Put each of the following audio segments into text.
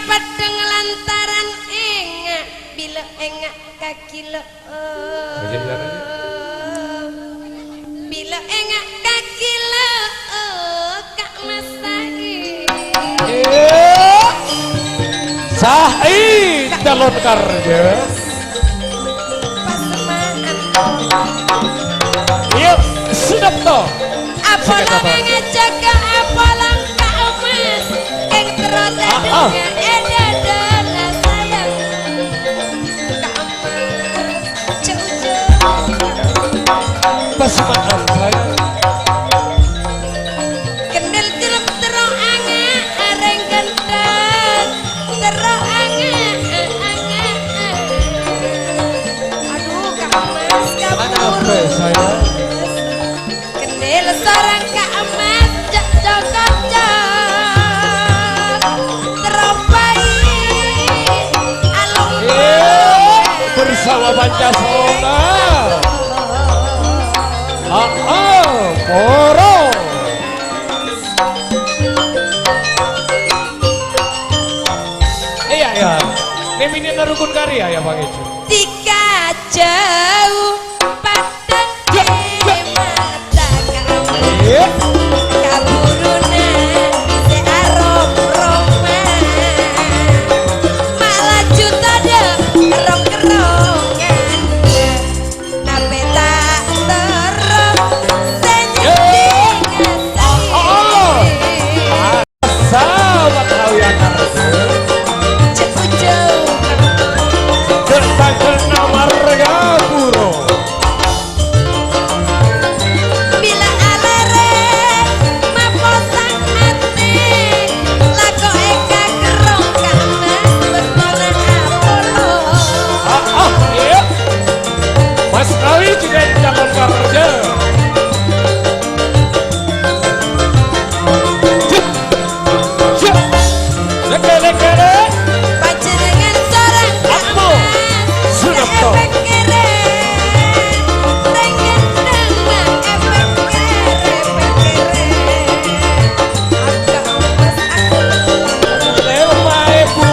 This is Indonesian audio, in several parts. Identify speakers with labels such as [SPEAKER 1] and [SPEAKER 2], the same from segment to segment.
[SPEAKER 1] padang lantaran engak bila engak kaki lo bila engak kaki lo kak masai
[SPEAKER 2] Sahid calon karya iya sedap toh
[SPEAKER 1] apa lang ngejaga apa lang kak emas yang teroda dengan edadana sayang kak emas jauh-jauh
[SPEAKER 2] pasemaan sayang
[SPEAKER 1] kendel jeruk terong anga areng gendang terong anga aduh kak emas kabur
[SPEAKER 2] sayang
[SPEAKER 1] kendel seorang kak emas jok-jok teropai alung
[SPEAKER 2] bersama Pancasila Poro iya ya ini narukun karya ya Bang Ejo
[SPEAKER 1] tiga jauh pada mata kami kaburuna searom roma malah juta deh kerong-kerongan nape tak terong senyum
[SPEAKER 2] sama kau yang
[SPEAKER 1] jauh-jauh
[SPEAKER 2] kita kena marga puro
[SPEAKER 1] bila alere maposang hati lagu eka kerong kamas berwarna Apollo
[SPEAKER 2] iya Mas Kawi juga calon kerja leke-leke
[SPEAKER 1] panjenengan seorang
[SPEAKER 2] Apa? Sudah toh.
[SPEAKER 1] efek kere tengen nama efek kere agak emas aku
[SPEAKER 2] Lema ibu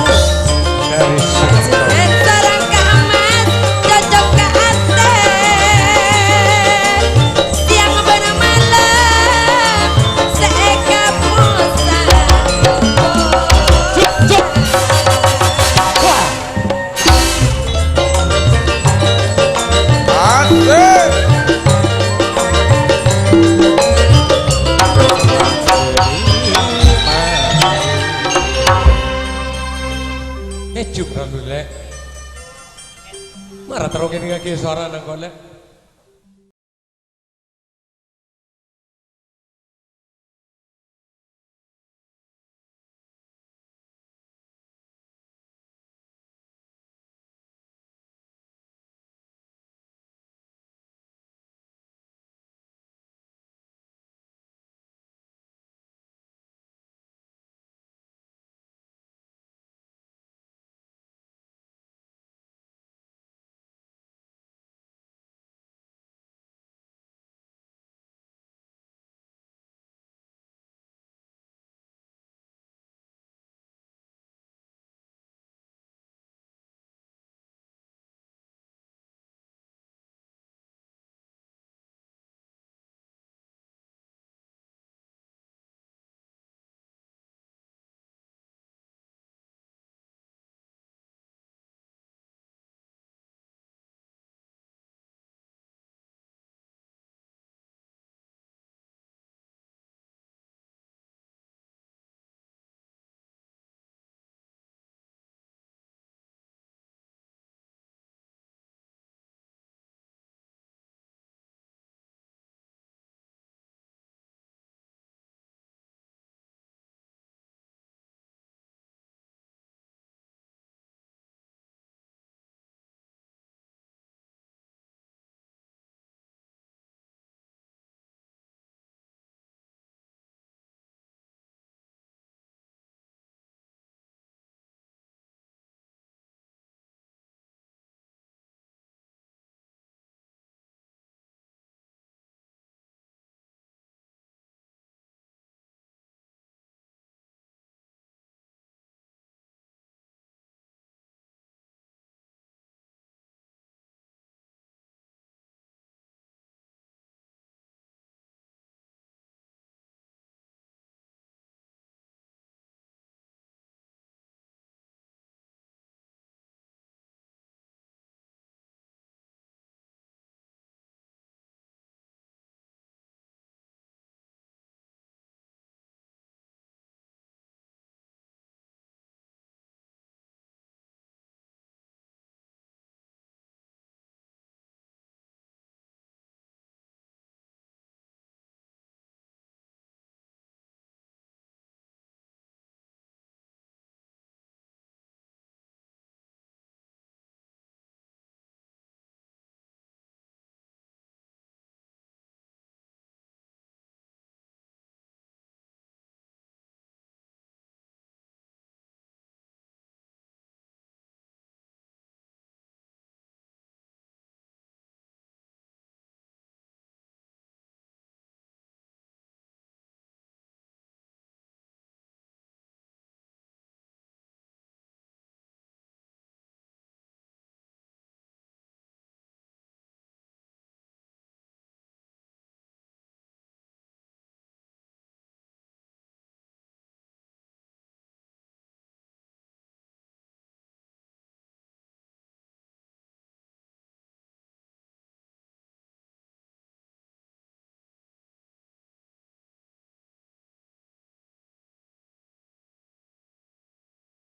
[SPEAKER 2] dari
[SPEAKER 1] panjenengan seorang kamas cocok ke ate siang bener malam seeka puasa
[SPEAKER 2] Cuk rambut lek marah terus ini kaki suara nang golek